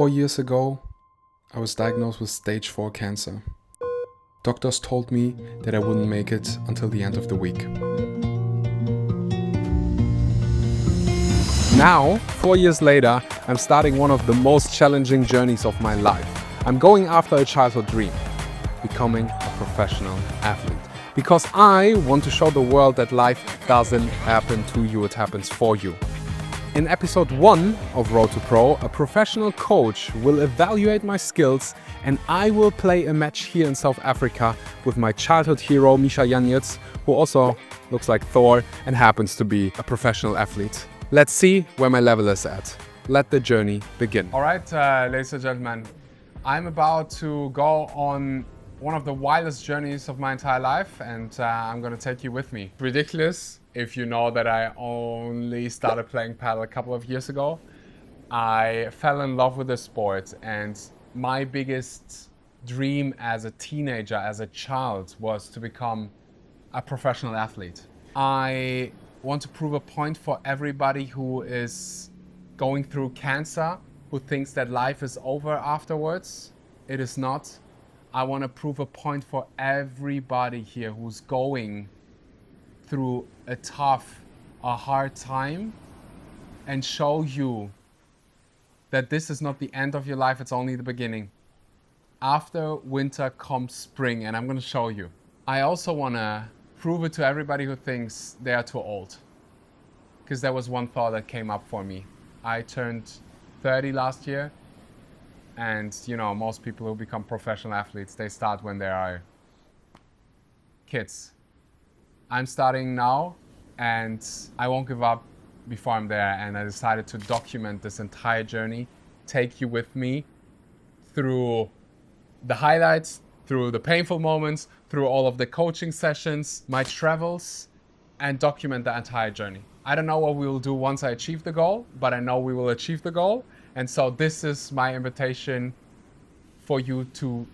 4 years ago, I was diagnosed with stage 4 cancer. Doctors told me that I wouldn't make it until the end of the week. Now, 4 years later, I'm starting one of the most challenging journeys of my life. I'm going after a childhood dream, becoming a professional athlete. Because I want to show the world that life doesn't happen to you, it happens for you. In episode 1 of Road to Pro, a professional coach will evaluate my skills and I will play a match here in South Africa with my childhood hero Mischa Janiec, who also looks like Thor and happens to be a professional athlete. Let's see where my level is at. Let the journey begin. All right, ladies and gentlemen, I'm about to go on one of the wildest journeys of my entire life, and I'm gonna take you with me. Ridiculous if you know that I only started playing paddle a couple of years ago. I fell in love with the sport, and my biggest dream as a teenager, as a child, was to become a professional athlete. I want to prove a point for everybody who is going through cancer, who thinks that life is over afterwards. It is not. I want to prove a point for everybody here who's going through a tough, a hard time, and show you that this is not the end of your life, it's only the beginning. After winter comes spring, and I'm going to show you. I also want to prove it to everybody who thinks they are too old. Because there was one thought that came up for me. I turned 30 last year. And, you know, most people who become professional athletes, they start when they are kids. I'm starting now, and I won't give up before I'm there. And I decided to document this entire journey, take you with me through the highlights, through the painful moments, through all of the coaching sessions, my travels, and document the entire journey. I don't know what we will do once I achieve the goal, but I know we will achieve the goal. And so this is my invitation for you to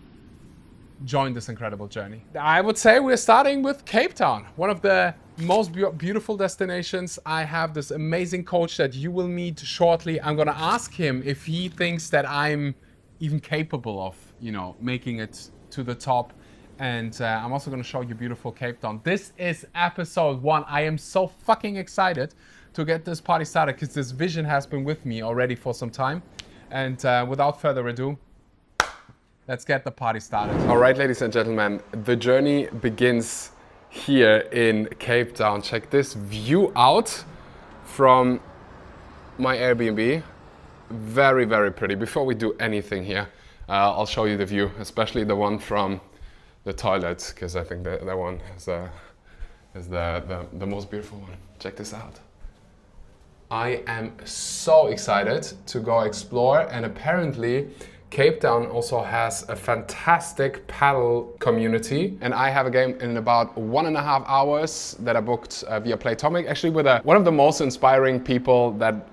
join this incredible journey. I would say we're starting with Cape Town, one of the most beautiful destinations. I have this amazing coach that you will meet shortly. I'm gonna ask him if he thinks that I'm even capable of, you know, making it to the top. And I'm also gonna show you beautiful Cape Town. This is episode 1. I am so fucking excited to get this party started because this vision has been with me already for some time. And without further ado, let's get the party started. All right, ladies and gentlemen, the journey begins here in Cape Town. Check this view out from my Airbnb. Very, very pretty. Before we do anything here, I'll show you the view, especially the one from the toilet, because I think that one is the most beautiful one. Check this out. I am so excited to go explore, and apparently Cape Town also has a fantastic paddle community, and I have a game in about 1.5 hours that I booked via Playtomic, actually with one of the most inspiring people that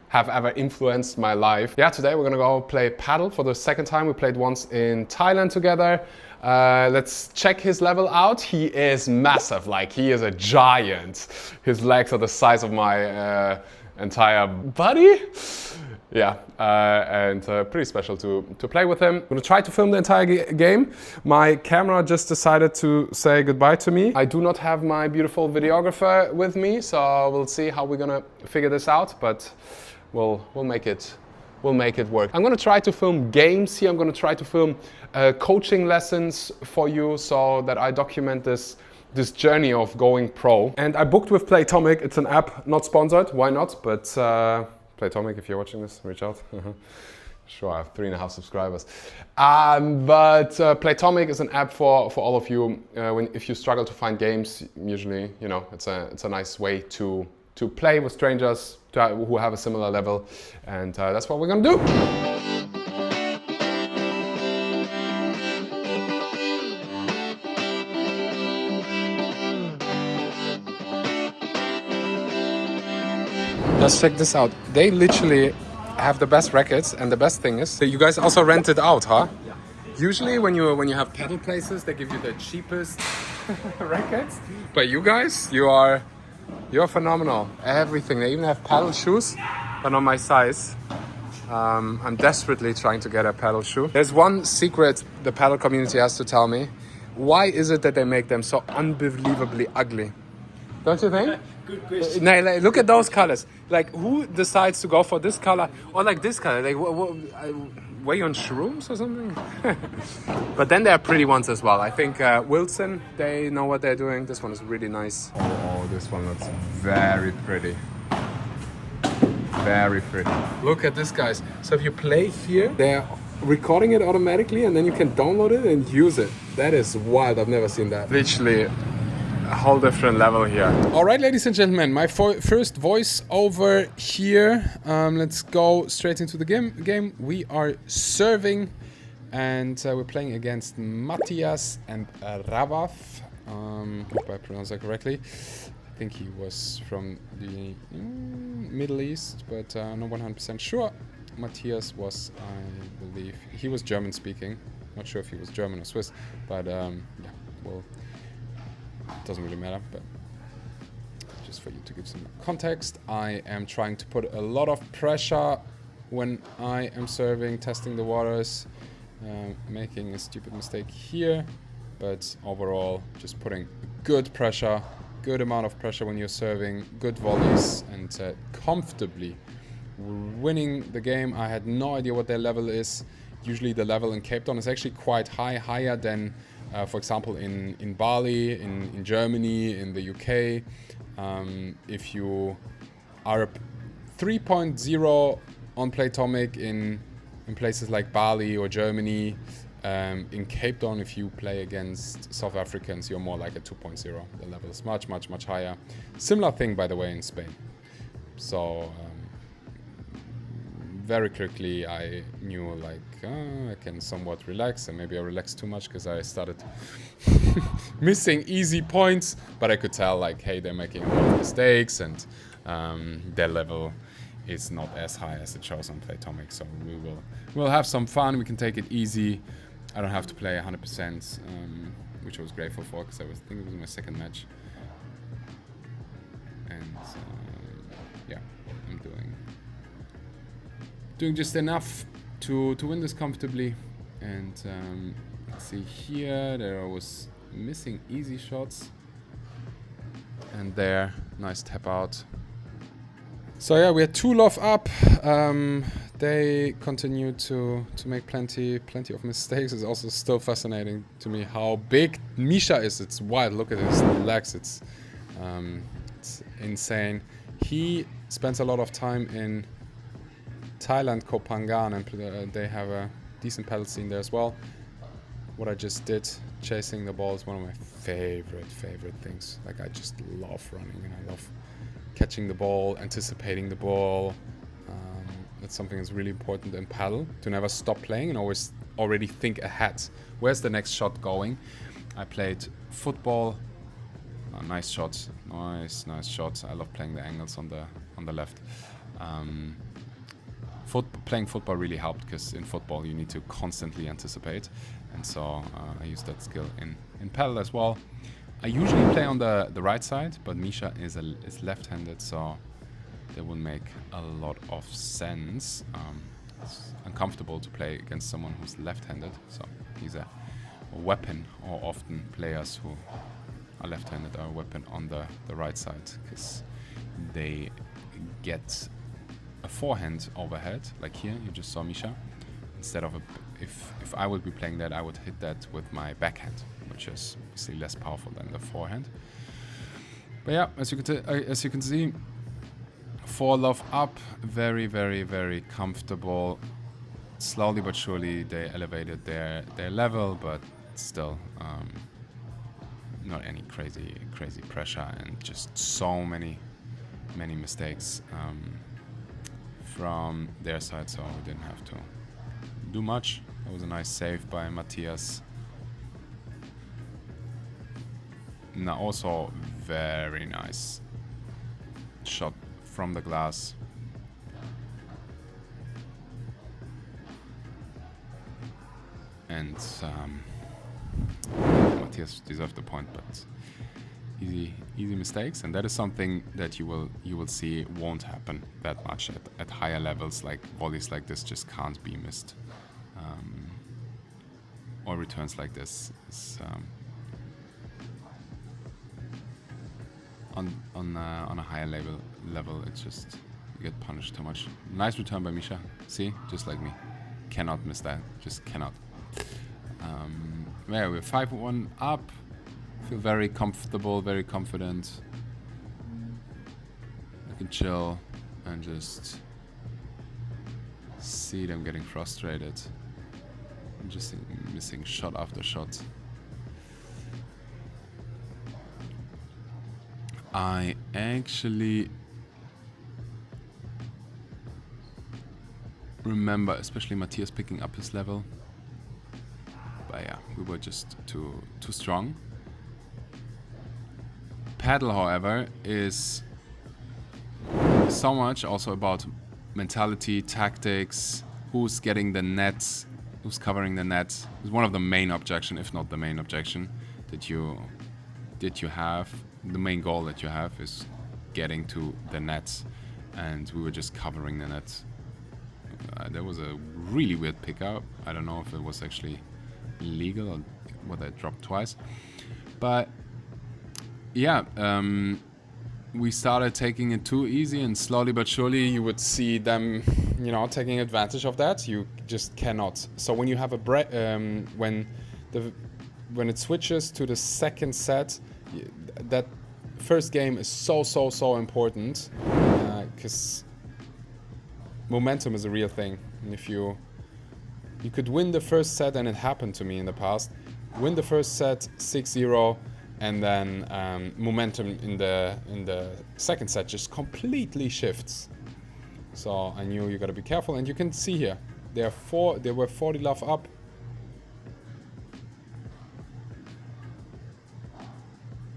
have ever influenced my life. Yeah, today we're gonna go play paddle for the second time. We played once in Thailand together. Let's check his level out. He is massive, like he is a giant. His legs are the size of my entire body. Yeah, and pretty special to play with him. I'm gonna try to film the entire game. My camera just decided to say goodbye to me. I do not have my beautiful videographer with me, so we'll see how we're gonna figure this out, but we'll make it work. I'm gonna try to film games here. I'm gonna try to film coaching lessons for you so that I document this journey of going pro. And I booked with Playtomic. It's an app, not sponsored, why not? But Playtomic, if you're watching this, reach out. Sure, I have 3.5 subscribers. But Playtomic is an app for all of you. If you struggle to find games, usually, you know, it's a nice way to play with strangers who have a similar level, and that's what we're gonna do. Let's check this out. They literally have the best rackets, and the best thing is that you guys also rent it out, huh? Yeah. Usually when you have paddle places, they give you the cheapest rackets, but you guys, you're phenomenal. Everything. They even have paddle shoes, but not my size. I'm desperately trying to get a paddle shoe. There's one secret the paddle community has to tell me. Why is it that they make them so unbelievably ugly? Don't you think? Good question. No, like, look at those colors. Like, who decides to go for this color or like this color? Like, were you on shrooms or something? But then there are pretty ones as well. I think Wilson, they know what they're doing. This one is really nice. Oh, this one looks very pretty. Very pretty. Look at this, guys. So if you play here, they're recording it automatically and then you can download it and use it. That is wild. I've never seen that. Literally a whole different level here. All right, ladies and gentlemen, my first voice over here. Let's go straight into the game. We are serving and we're playing against Matthias and Ravaf. Hope I pronounced that correctly. I think he was from the Middle East, but not 100% sure. Matthias was, I believe, he was German speaking. Not sure if he was German or Swiss, but yeah, well, it doesn't really matter, but just for you to give some context, I am trying to put a lot of pressure when I am serving, testing the waters, making a stupid mistake here, but overall just putting good pressure, good amount of pressure when you're serving, good volleys, and comfortably winning the game. I had no idea what their level is. Usually the level in Cape Town is actually quite high, higher than for example in Bali, in Germany, in the UK. If you are a 3.0 on Playtomic in places like Bali or Germany, in Cape Town, if you play against South Africans, you're more like a 2.0. The level is much, much, much higher. Similar thing, by the way, in Spain. So very quickly I knew like I can somewhat relax, and maybe I relaxed too much because I started missing easy points, but I could tell like, hey, they're making a lot of mistakes and their level is not as high as it shows on Playtomic. So we'll have some fun. We can take it easy. I don't have to play 100%, which I was grateful for because I think it was my second match. And yeah, I'm doing just enough to win this comfortably. And let's see here, there I was missing easy shots. And there, nice tap out. So yeah, we had 2 love up. They continue to make plenty of mistakes. It's also still fascinating to me how big Mischa is. It's wild. Look at his legs. It's insane. He spends a lot of time in Thailand, Koh Phangan, and they have a decent paddle scene there as well. What I just did, chasing the ball, is one of my favorite things. Like, I just love running and I love catching the ball, anticipating the ball. That's something that's really important in paddle, to never stop playing and always already think ahead. Where's the next shot going? I played football. Nice shot, nice shot. I love playing the angles on the left. Playing football really helped because in football you need to constantly anticipate, and so I use that skill in paddle as well. I usually play on the right side, but Mischa is left-handed, so that would make a lot of sense. It's uncomfortable to play against someone who's left-handed, so he's a weapon, or often players who are left-handed are a weapon on the right side, because they get a forehand overhead, like here, you just saw Mischa. Instead of if I would be playing that, I would hit that with my backhand, which is obviously less powerful than the forehand. But yeah, as you can see, 4 love up, very comfortable. Slowly but surely they elevated their level, but still not any crazy pressure, and just so many mistakes from their side, so we didn't have to do much. That was a nice save by Matthias. Now also very nice shot from the glass. And Matthias deserved the point, but easy mistakes, and that is something that you will see won't happen that much at higher levels. Like volleys like this just can't be missed, or returns like this is, on a higher level it's just you get punished too much. Nice return by Mischa. See, just like me, cannot miss that, just cannot. Yeah, we're 5-1 up. Feel very comfortable, very confident. I can chill and just see them getting frustrated. I'm just missing shot after shot. I actually remember especially Matthias picking up his level. But yeah, we were just too strong. Padel, however, is so much also about mentality, tactics, who's getting the net, who's covering the net. It's one of the main objection, if not the main objection, that you have. The main goal that you have is getting to the net, and we were just covering the net. There was a really weird pickup. I don't know if it was actually legal or whether it dropped twice, but yeah, we started taking it too easy, and slowly but surely you would see them, taking advantage of that. You just cannot. So when you have a break, when it switches to the second set, that first game is so important, because momentum is a real thing. And if you could win the first set, and it happened to me in the past, win the first set 6-0, and then momentum in the second set just completely shifts. So I knew you gotta be careful, and you can see here they were 40 love up.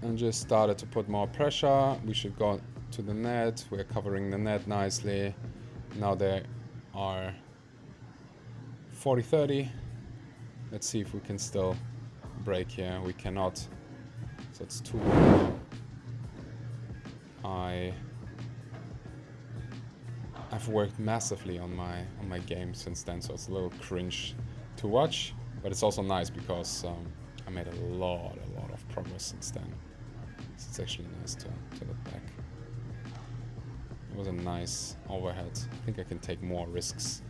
And just started to put more pressure. We should go to the net. We're covering the net nicely. Now they are 40-30. Let's see if we can still break here. We cannot. So it's 2-1 now. I've worked massively on my game since then, so it's a little cringe to watch, but it's also nice because I made a lot of progress since then. So it's actually nice to look back. It was a nice overhead. I think I can take more risks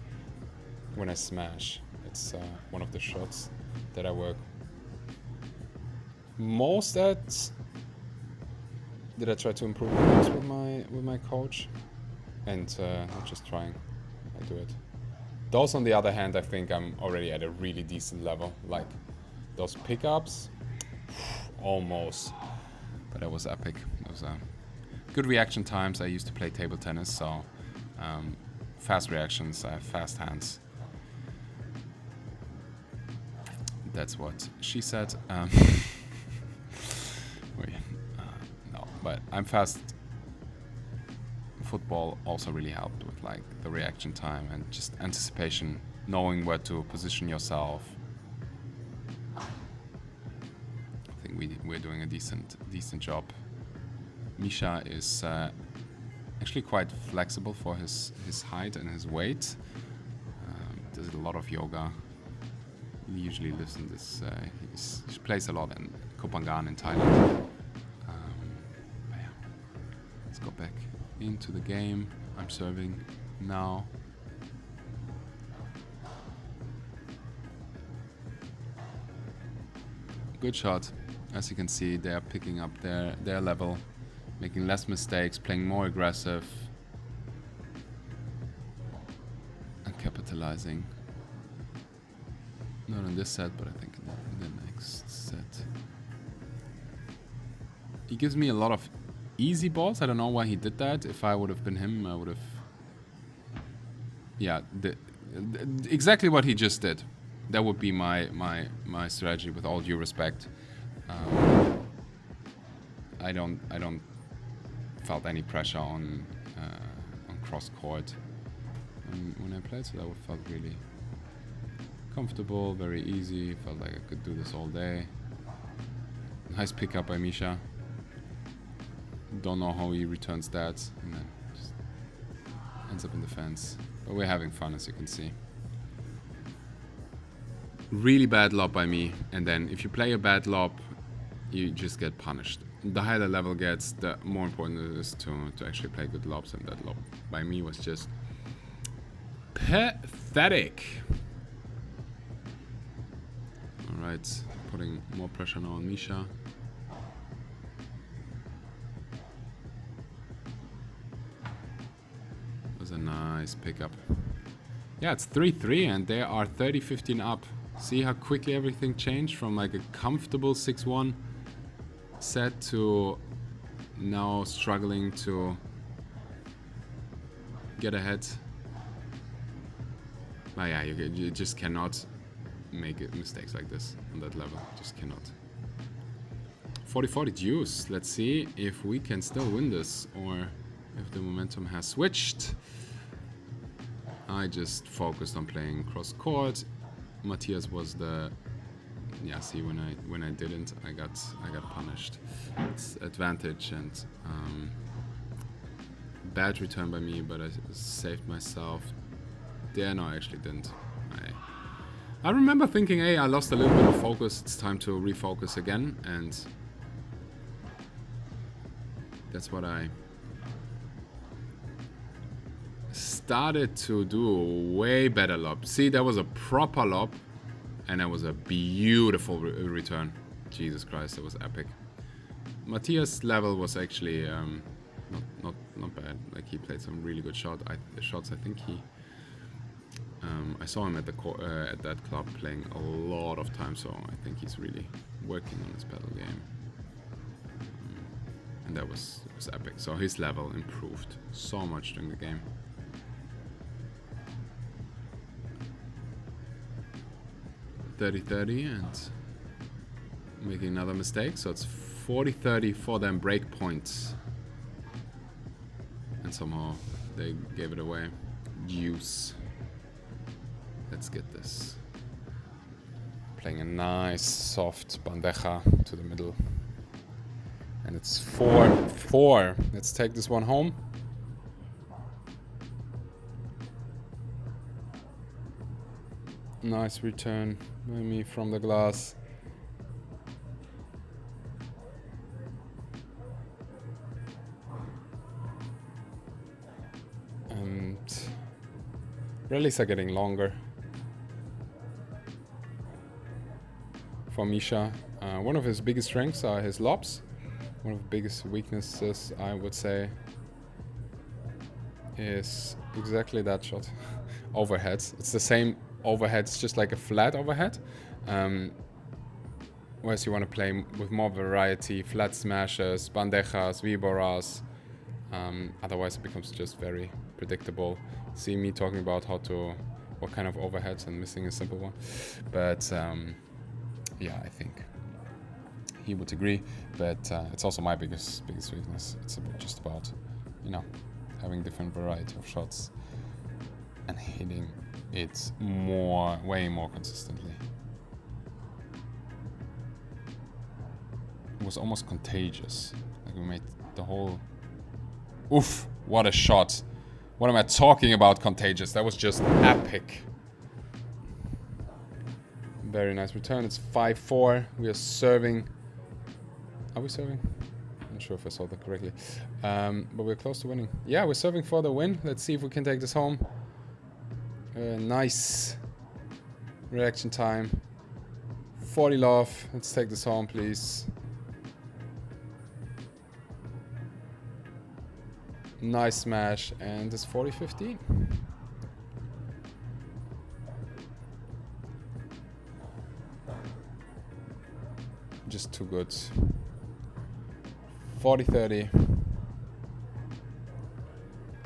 when I smash. It's one of the shots that I work most at, that I try to improve the most with my coach, and not just trying, I do it. Those, on the other hand, I think I'm already at a really decent level. Like those pickups, almost, but that was epic. It was good reaction times. I used to play table tennis, so fast reactions. I have fast hands. That's what she said. No, but I'm fast. Football also really helped with like the reaction time and just anticipation, knowing where to position yourself. I think we're doing a decent job. Mischa is actually quite flexible for his height and his weight. Does a lot of yoga. He usually lives in this. He plays a lot in Kopangan in Thailand. But yeah, let's go back into the game. I'm serving now. Good shot. As you can see, they are picking up their level, making less mistakes, playing more aggressive, and capitalizing. Not in this set, but I think in the next set. He gives me a lot of easy balls. I don't know why he did that. If I would have been him, I would have... Yeah, exactly what he just did. That would be my strategy, with all due respect. I don't felt any pressure on cross court when I played, so that felt really comfortable, very easy. Felt like I could do this all day. Nice pickup by Mischa. Don't know how he returns that, and then just ends up in the fence. But we're having fun, as you can see. Really bad lob by me, and then if you play a bad lob, you just get punished. The higher the level gets, the more important it is to actually play good lobs, and that lob by me was just pathetic. Alright, putting more pressure now on Mischa. That was a nice pickup. Yeah, it's 3-3 and they are 30-15 up. See how quickly everything changed from like a comfortable 6-1 set to now struggling to get ahead. But yeah, you just cannot make mistakes like this on that level. Just cannot. 40-40 deuce. Let's see if we can still win this or if the momentum has switched. I just focused on playing cross court. Matthias was the see when I didn't, I got punished. It's advantage and bad return by me, but I saved myself. Yeah, no, I actually didn't. I remember thinking, hey, I lost a little bit of focus. It's time to refocus again, and that's what I started to do. Way better lob. See, that was a proper lob, and that was a beautiful return. Jesus Christ, that was epic. Matthias' level was actually not bad. Like, he played some really good shots. I think he. I saw him at that club playing a lot of time, so I think he's really working on his paddle game. And that was epic. So his level improved so much during the game. .30-30 and making another mistake, so it's 40-30 for them break points. And somehow they gave it away. Deuce. Let's get this. Playing a nice soft bandeja to the middle. And it's 4-4. Let's take this one home. Nice return by me from the glass. And rallies are getting longer for Mischa. One of his biggest strengths are his lobs. One of the biggest weaknesses, I would say, is exactly that shot. Overheads. It's the same overhead, it's just like a flat overhead. Whereas you want to play with more variety, flat smashes, bandejas, viboras. Otherwise it becomes just very predictable. See me talking about what kind of overheads and missing a simple one. But yeah, I think he would agree. But it's also my biggest weakness. It's just about, having different variety of shots and hitting it way more consistently. It was almost contagious. Like, we made the whole... Oof, what a shot. What am I talking about contagious? That was just epic. Very nice return. It's 5-4. We are serving. Are we serving? I'm not sure if I saw that correctly. But we're close to winning. Yeah, we're serving for the win. Let's see if we can take this home. Nice reaction time. 40 love. Let's take this home, please. Nice smash, and it's 40-15. Just too good. 40-30.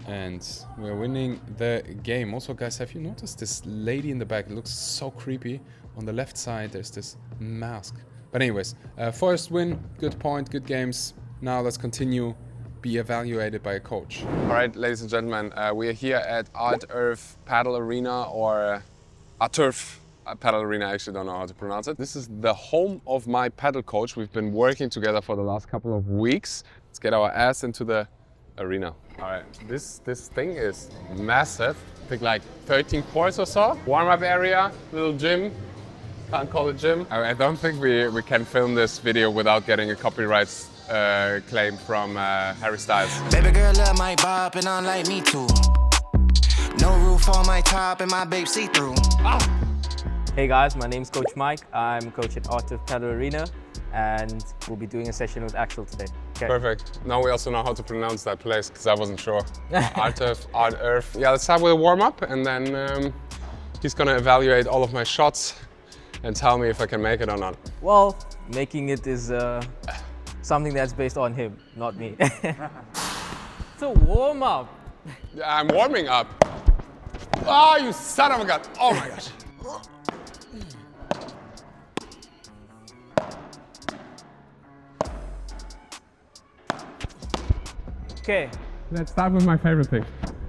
And we're winning the game. Also, guys, have you noticed this lady in the back? It looks so creepy. On the left side, there's this mask. But anyways, first win, good point, good games. Now let's continue. Be evaluated by a coach. All right, ladies and gentlemen, we are here at Arturf Padel Arena, or Arturf Padel Arena. I actually don't know how to pronounce it. This is the home of my paddle coach. We've been working together for the last couple of weeks. Let's get our ass into the arena. All right, this thing is massive. I think like 13 courts or so. Warm-up area, little gym. Can't call it gym. I don't think we can film this video without getting a copyright claim from Harry Styles. Baby girl love my bop and unlike me too. No roof on my top and my babe see-through. Hey guys, my name's Coach Mike. I'm coach at Arturf Padel Arena and we'll be doing a session with Axel today. Okay. Perfect. Now we also know how to pronounce that place because I wasn't sure. Arturf. Yeah, let's start with a warm-up and then he's gonna evaluate all of my shots and tell me if I can make it or not. Well, making it is something that's based on him, not me. It's a warm-up. I'm warming up. Oh, you son of a gun. Oh my gosh. Okay. Let's start with my favorite thing,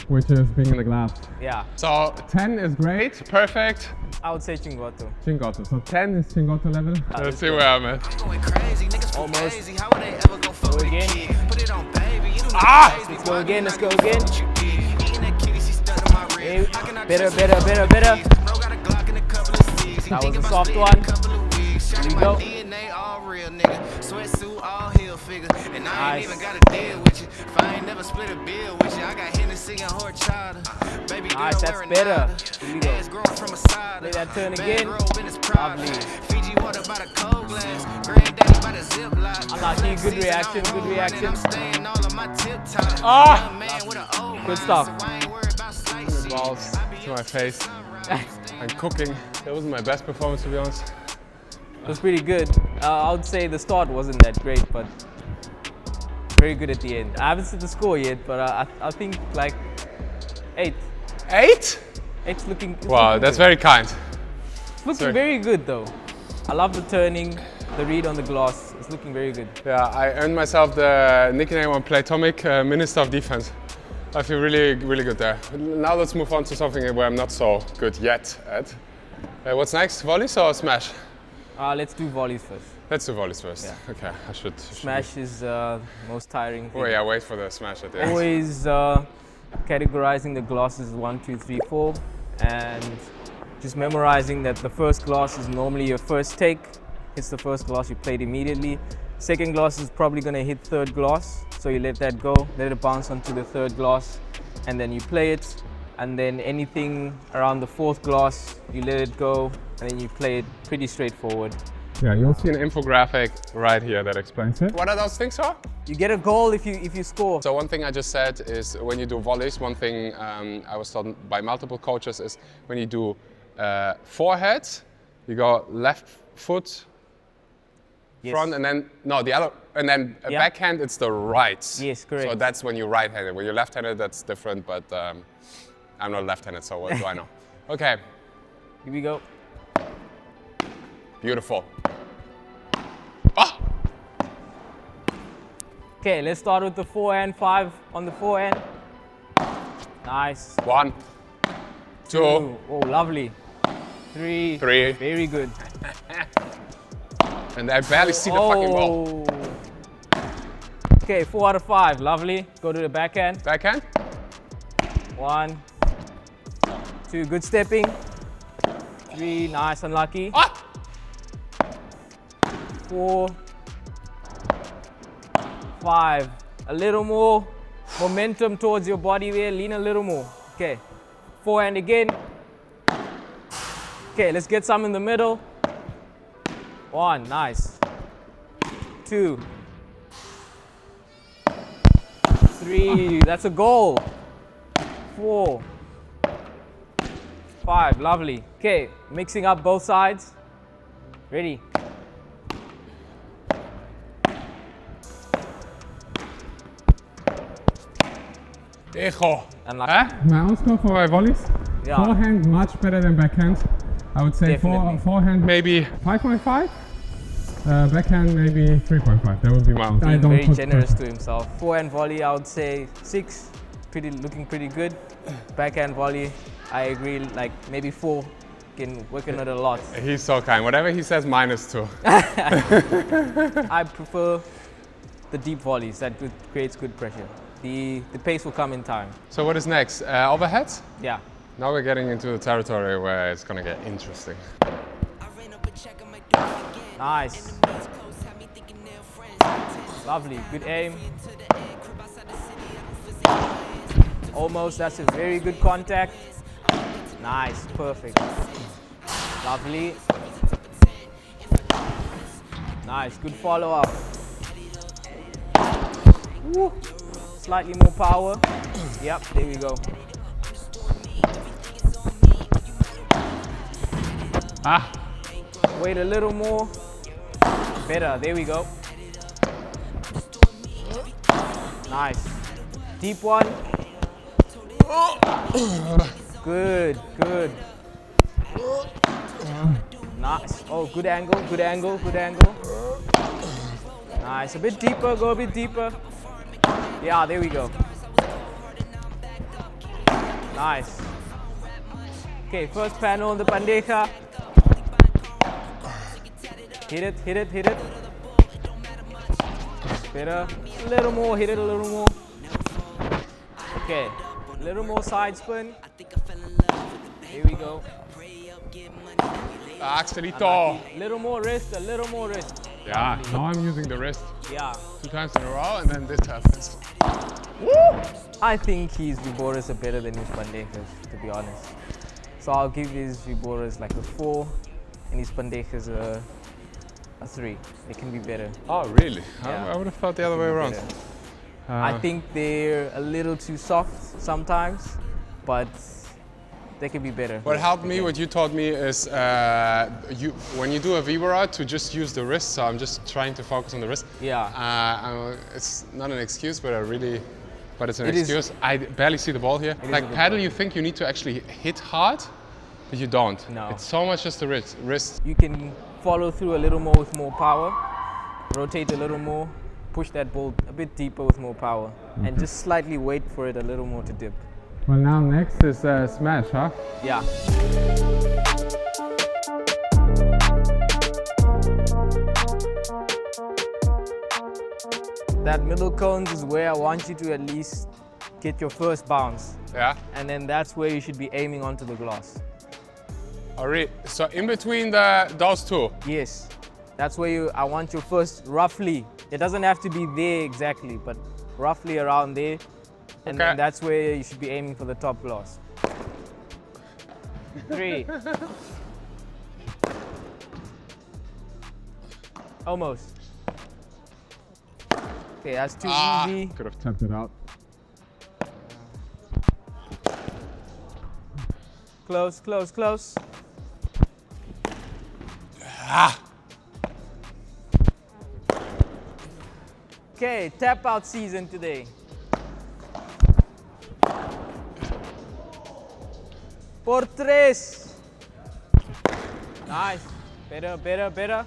which is being in the glass. Yeah. So 10 is great, perfect. I would say Chingoto. Chingoto. So 10 is Chingoto level. Let's see where I'm at. Going crazy, niggas feel Almost. crazy. How would they ever go fuck with a again. kid? Put it on, baby. You do Let's go again, let's go again. Eating that kitty, she stuck in my Hey, rib. I cannot better, trust better, her. better, better. Bro got a Glock and a couple of C's. He That think was a about soft splitting one. a couple of wigs. Shawty Here we my go. DNA all real, nigga. Sweatsuit all heel figure. And I ain't Nice. even gotta deal with you. If I ain't never split a bill with you, I got Hennessy and horchata. Baby girl Nice, that's wearing better. nada. Here we go. Ass growing from a side. Play that turn Bad again. girl in his Prada. Lovely. Fiji water by the cold glass. Granddaddy by the Ziploc. Unlucky, good reaction, good reaction. I'm staying all on my tip top. Ah! Young man with an old Good mind, stuff. so I ain't worried about slight Balls to my face. I'm cooking. That wasn't my best performance, to be honest. It was pretty good. I would say the start wasn't that great, but very good at the end. I haven't seen the score yet, but I think like 8. 8? 8's looking. It's Wow, looking that's good. very kind. It's looking sorry. very good though. I love the turning, the read on the glass. It's looking very good. Yeah, I earned myself the nickname on Playtomic, Minister of Defense. I feel really, really good there. Now let's move on to something where I'm not so good yet at. What's next? Volleys or smash? Let's do volleys first. Let's do volleys first. Yeah. Okay, I should. Smash is most tiring thing. Oh yeah, wait for the smash at the end. Always categorizing the glasses 1, 2, 3, 4, and just memorizing that the first glass is normally your first take. Hits the first glass, you play it immediately. Second glass is probably going to hit third glass, so you let that go, let it bounce onto the third glass, and then you play it. And then anything around the fourth glass, you let it go, and then you play it. Pretty straightforward. Yeah, you'll see an infographic right here that explains it. What are those things for? You get a goal if you score. So one thing I just said is when you do volleys, one thing I was told by multiple coaches is when you do forehead, you go left foot Yes. front and then, no, the other, and then Yeah. backhand, it's the right. Yes, correct. So that's when you're right-handed. When you're left-handed, that's different, but I'm not left-handed, so what do I know? Okay, Here we go. beautiful. Ah! Okay, let's start with the forehand. 5 on the forehand. Nice. 1, 2, Oh, lovely. 3. 3, Very good. and I barely see the fucking ball. Okay, 4 out of 5. Lovely. Go to the backhand. Backhand? 1, 2. Good stepping. 3. Nice. Unlucky. Ah! 4, 5. A little more momentum towards your body there. Lean a little more. Okay. Forehand again. Okay, let's get some in the middle. 1. Nice. 2. 3. That's a goal. 4. 5. Lovely. Okay, mixing up both sides. Ready. Echo. Unlucky. My own score for my volleys? Yeah. Forehand much better than backhand. I would say Definitely. forehand maybe 5.5. Backhand maybe 3.5. That would be my own. I don't Very put generous to himself. Forehand volley, I would say 6. Looking pretty good. Backhand volley, I agree. Like maybe 4. Can work on it a lot. He's so kind. Whatever he says, -2. I prefer the deep volleys. That creates good pressure. The pace will come in time. So what is next? Overheads? Yeah. Now we're getting into the territory where it's gonna get interesting. Nice. Lovely. Good aim. Almost. That's a very good contact. Nice. Perfect. Lovely. Nice. Good follow up. Woo. Slightly more power. Yep. There we go. Ah. Wait a little more. Better. There we go. Nice. Deep one. Good, good. Nice. Oh, good angle, good angle, good angle. Nice. A bit deeper, go a bit deeper. Yeah, there we go. Nice. Okay, first panel on the bandeja. Hit it, hit it, hit it. Better. A little more, hit it a little more. Okay, a little more side spin. Here we go. Axelito. A little more wrist, a little more wrist. Yeah, now I'm using the wrist Yeah. 2 times in a row and then this happens. Woo! I think his Viboras are better than his bandejas, to be honest. So I'll give his Viboras like a 4 and his bandejas a 3. They can be better. Oh, really? Yeah. I would have thought the other way around. I think they're a little too soft sometimes, but they can be better. What helped me, what you taught me is when you do a Vibora to just use the wrist, so I'm just trying to focus on the wrist. Yeah. It's not an excuse, but it's an It is. excuse. I barely see the ball here. It is Like a good paddle, ball. you think you need to actually hit hard, but you don't. No. It's so much just the wrist. You can follow through a little more with more power, rotate a little more, push that ball a bit deeper with more power, and just slightly wait for it a little more to dip. Well, now next is smash, huh? Yeah. That middle cones is where I want you to at least get your first bounce, Yeah. and then that's where you should be aiming onto the glass. So in between those two. Yes, that's where I want your first, roughly. It doesn't have to be there exactly, but roughly around there. And Okay. then that's where you should be aiming for the top glass. 3. Almost. Okay, that's too easy. Could have tapped it out. Close, close, close. Okay, tap out season today. Por 3. Nice. Better, better, better.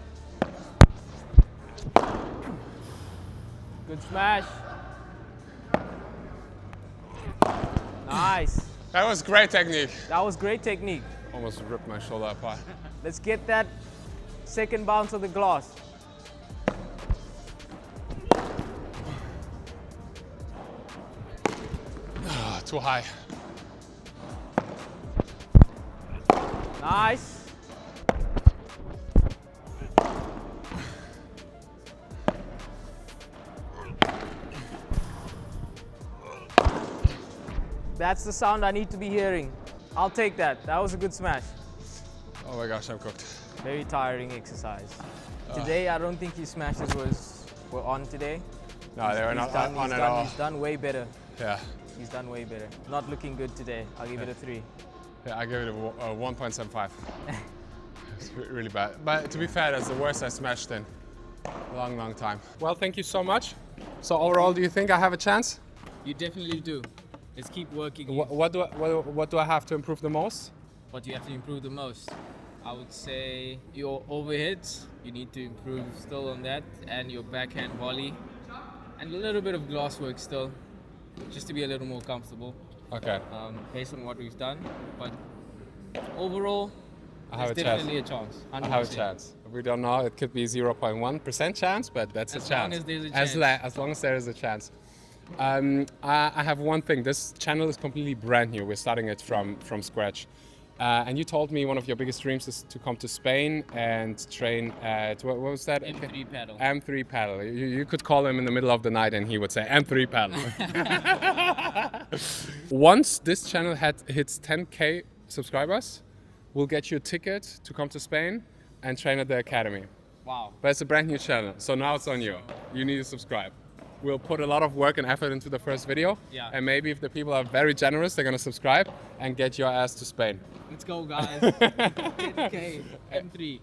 Good smash. Nice. That was great technique. That was great technique. Almost ripped my shoulder apart. Let's get that second bounce of the glass. Too high. Nice. That's the sound I need to be hearing. I'll take that. That was a good smash. Oh my gosh, I'm cooked. Very tiring exercise. Today, I don't think his smashes were on today. No, they were not on at all. He's done way better. Yeah. He's done way better. Not looking good today. I'll give it a 3. Yeah, I give it a 1.75. It's really bad. But to be fair, that's the worst I smashed in a long, long time. Well, thank you so much. So overall, do you think I have a chance? You definitely do. Let's keep working. What do I have to improve the most? What do you have to improve the most? I would say your overheads. You need to improve still on that, and your backhand volley, and a little bit of glass work still, just to be a little more comfortable. Okay. Based on what we've done, but overall, I have There's a chance. definitely a chance. I have a 100%. chance. We don't know. It could be 0.1% chance, but that's As a chance. long as there's a As, chance. as long as there is a chance. I have one thing. This channel is completely brand new. We're starting it from scratch. And you told me one of your biggest dreams is to come to Spain and train at, what was that? M3 Padel. M3 Padel. You could call him in the middle of the night and he would say M3 Padel. Once this channel hits 10K subscribers, we'll get you a ticket to come to Spain and train at the academy. Wow. But it's a brand new channel, so now it's on you. You need to subscribe. We'll put a lot of work and effort into the first video. Yeah. And maybe if the people are very generous, they're gonna subscribe and get your ass to Spain. Let's go, guys. 10K, M3.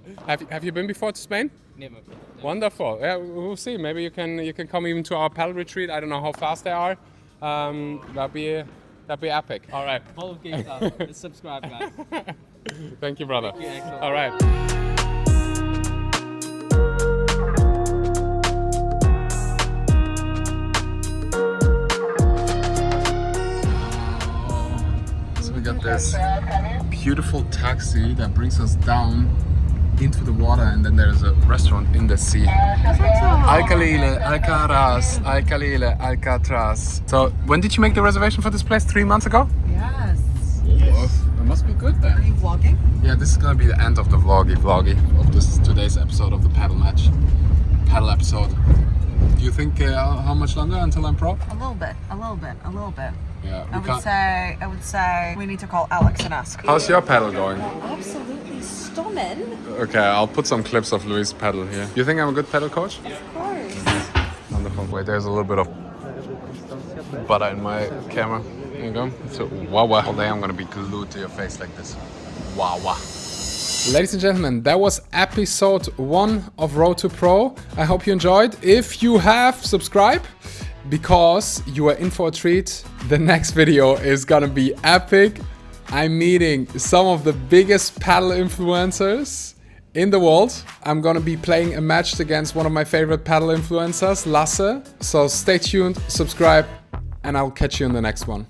Have you been before to Spain? Never. Wonderful. Yeah, we'll see. Maybe you can come even to our paddle retreat. I don't know how fast they are. That'd be epic. All right. Full of games out. Let's subscribe, guys. Thank you, brother. Thank you, Axel. All right. So we got this beautiful taxi that brings us down into the water, and then there's a restaurant in the sea. Alcalile, Alcaraz, Alcalile, Alcatraz. So when did you make the reservation for this place? 3 months ago? Yes. It must be good then. Are you vlogging? Yeah, this is gonna be the end of the vloggy of this today's episode of the paddle match. Paddle episode. Do you think how much longer until I'm pro? A little bit. Yeah, I would say we need to call Alex and ask. How's your paddle going? Absolutely stunning. Okay, I'll put some clips of Luis' paddle here. You think I'm a good paddle coach? Of course. Wonderful. Wait, there's a little bit of butter in my camera. There you go. So, wow. All day I'm gonna be glued to your face like this. Wow. Ladies and gentlemen, that was episode 1 of Road to Pro. I hope you enjoyed. If you have, subscribe, because you are in for a treat. The next video is gonna be epic. I'm meeting some of the biggest paddle influencers in the world. I'm gonna be playing a match against one of my favorite paddle influencers, Lasse. So stay tuned, subscribe, and I'll catch you in the next one.